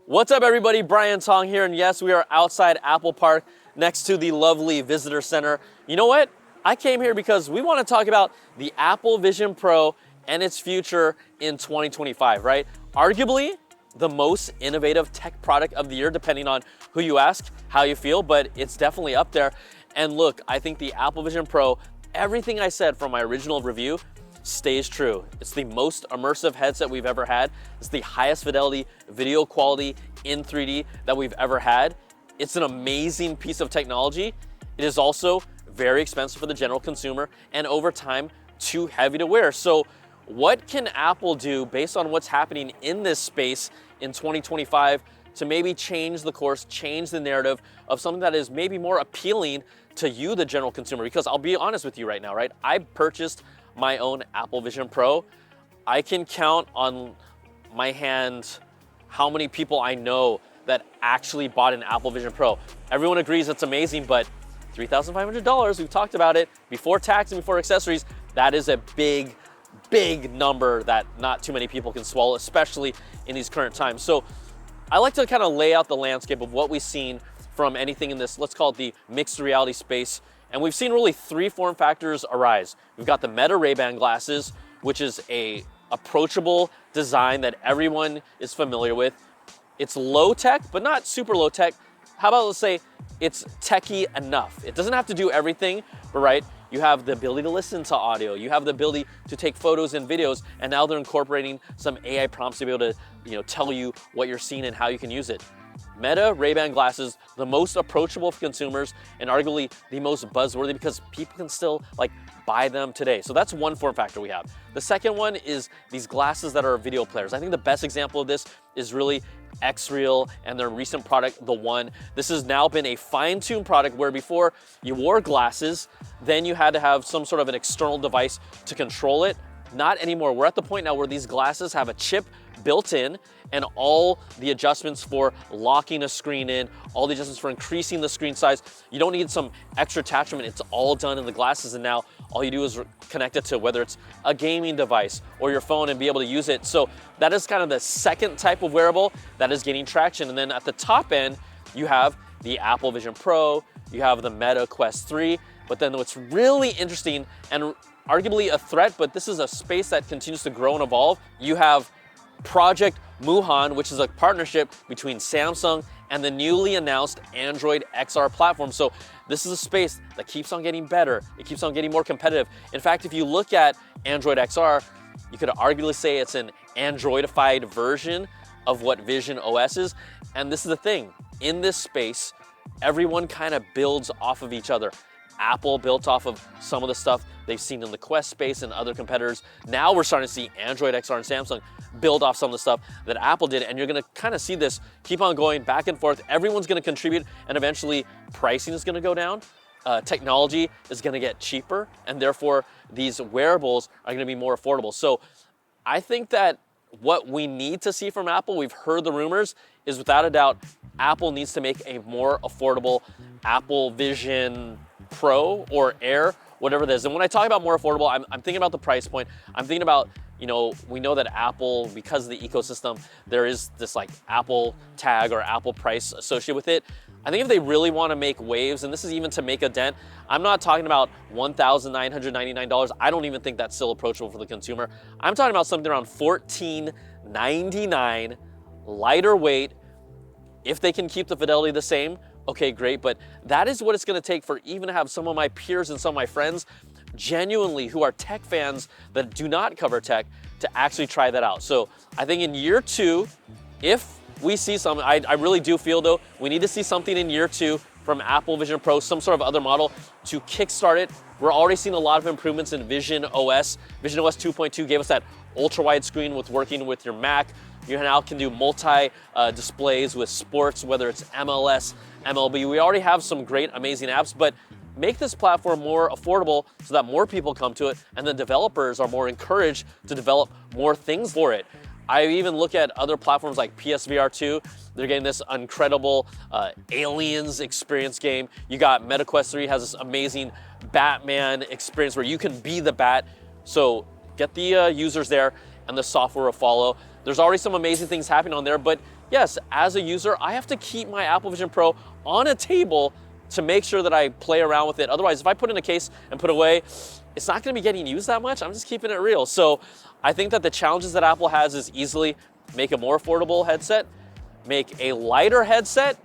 What's up, everybody? Brian Tong here, and yes, we are outside Apple Park next to the lovely visitor center. You know what? I came here because we want to talk about the Apple Vision Pro and its future in 2025, right? Arguably the most innovative tech product of the year, depending on who you ask, how you feel, but it's definitely up there. And look, I think the Apple Vision Pro, everything I said from my original review, stays true. It's the most immersive headset we've ever had. It's the highest fidelity video quality in 3D that we've ever had. It's an amazing piece of technology. It is also very expensive for the general consumer and over time too heavy to wear. So what can Apple do based on what's happening in this space in 2025 to maybe change the course, change the narrative of something that is maybe more appealing to you, the general consumer? Because I'll be honest with you right now, right? I purchased my own Apple Vision Pro. I can count on my hand how many people I know that actually bought an Apple Vision Pro. Everyone agrees it's amazing, but $3,500, we've talked about it, before tax and before accessories, that is a big number that not too many people can swallow, especially in these current times. So I like to kind of lay out the landscape of what we've seen from anything in this, let's call it the mixed reality space. And we've seen really three form factors arise. We've got the Meta Ray-Ban glasses, which is a approachable design that everyone is familiar with. It's low tech, but not super low tech. How about let's say it's techy enough. It doesn't have to do everything, but right, you have the ability to listen to audio, you have the ability to take photos and videos, and now they're incorporating some AI prompts to be able to tell you what you're seeing and how you can use it. Meta Ray-Ban glasses, the most approachable for consumers and arguably the most buzzworthy because people can still buy them today. So that's one form factor we have. The second one is these glasses that are video players. I think the best example of this is really X-Real and their recent product, the One. This has now been a fine-tuned product where before you wore glasses, then you had to have some sort of an external device to control it. Not anymore. We're at the point now where these glasses have a chip built in and all the adjustments for locking a screen in, all the adjustments for increasing the screen size. You don't need some extra attachment. It's all done in the glasses, and now all you do is connect it to whether it's a gaming device or your phone and be able to use it. So that is kind of the second type of wearable that is gaining traction. And then at the top end, you have the Apple Vision Pro, you have the Meta Quest 3, but then what's really interesting and arguably a threat, but this is a space that continues to grow and evolve. You have Project Muhan, which is a partnership between Samsung and the newly announced Android XR platform. So this is a space that keeps on getting better. It keeps on getting more competitive. In fact, if you look at Android XR, you could arguably say it's an Androidified version of what Vision OS is. And this is the thing, in this space, everyone kind of builds off of each other. Apple built off of some of the stuff they've seen in the Quest space and other competitors. Now we're starting to see Android XR and Samsung build off some of the stuff that Apple did, and you're gonna kind of see this keep on going back and forth. Everyone's gonna contribute, and eventually pricing is gonna go down. Technology is gonna get cheaper, and therefore these wearables are gonna be more affordable. So I think that what we need to see from Apple, we've heard the rumors, is without a doubt, Apple needs to make a more affordable Apple Vision Pro or Air, whatever it is. And when I talk about more affordable, I'm thinking about the price point. I'm thinking about, we know that Apple, because of the ecosystem, there is this Apple tag or Apple price associated with it. I think if they really want to make waves, and this is even to make a dent, I'm not talking about $1,999. I don't even think that's still approachable for the consumer. I'm talking about something around $1,499, lighter weight. If they can keep the fidelity the same, okay, great, but that is what it's gonna take for even to have some of my peers and some of my friends genuinely who are tech fans that do not cover tech to actually try that out. So I think in year two, if we see something, I really do feel though, we need to see something in year two from Apple Vision Pro, some sort of other model to kickstart it. We're already seeing a lot of improvements in Vision OS. Vision OS 2.2 gave us that ultra wide screen with working with your Mac. You now can do multi displays with sports, whether it's MLS, MLB. We already have some great, amazing apps, but make this platform more affordable so that more people come to it and the developers are more encouraged to develop more things for it. I even look at other platforms like PSVR 2. They're getting this incredible Aliens experience game. You got Meta Quest 3 has this amazing Batman experience where you can be the Bat. So get the users there and the software will follow. There's already some amazing things happening on there, but yes, as a user, I have to keep my Apple Vision Pro on a table to make sure that I play around with it. Otherwise, if I put it in a case and put it away, it's not gonna be getting used that much. I'm just keeping it real. So I think that the challenges that Apple has is easily make a more affordable headset, make a lighter headset.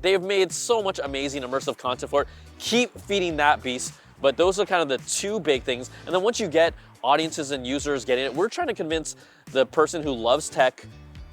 They've made so much amazing immersive content for it. Keep feeding that beast. But those are kind of the two big things. And then once you get audiences and users getting it, we're trying to convince the person who loves tech,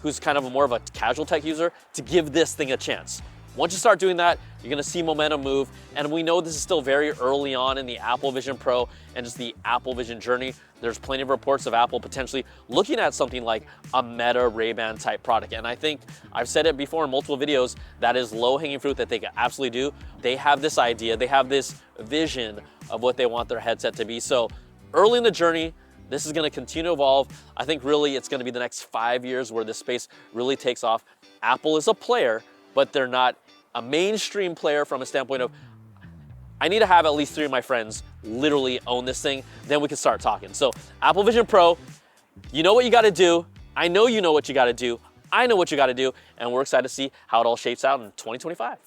who's kind of more of a casual tech user, to give this thing a chance. Once you start doing that, you're gonna see momentum move. And we know this is still very early on in the Apple Vision Pro and just the Apple Vision journey. There's plenty of reports of Apple potentially looking at something like a Meta Ray-Ban type product. And I think I've said it before in multiple videos, that is low-hanging fruit that they can absolutely do. They have this idea, they have this vision of what they want their headset to be. So early in the journey, this is gonna continue to evolve. I think really it's gonna be the next 5 years where this space really takes off. Apple is a player, but they're not a mainstream player from a standpoint of, I need to have at least 3 of my friends literally own this thing, then we can start talking. So Apple Vision Pro, you know what you gotta do. I know you know what you gotta do. I know what you gotta do, and we're excited to see how it all shapes out in 2025.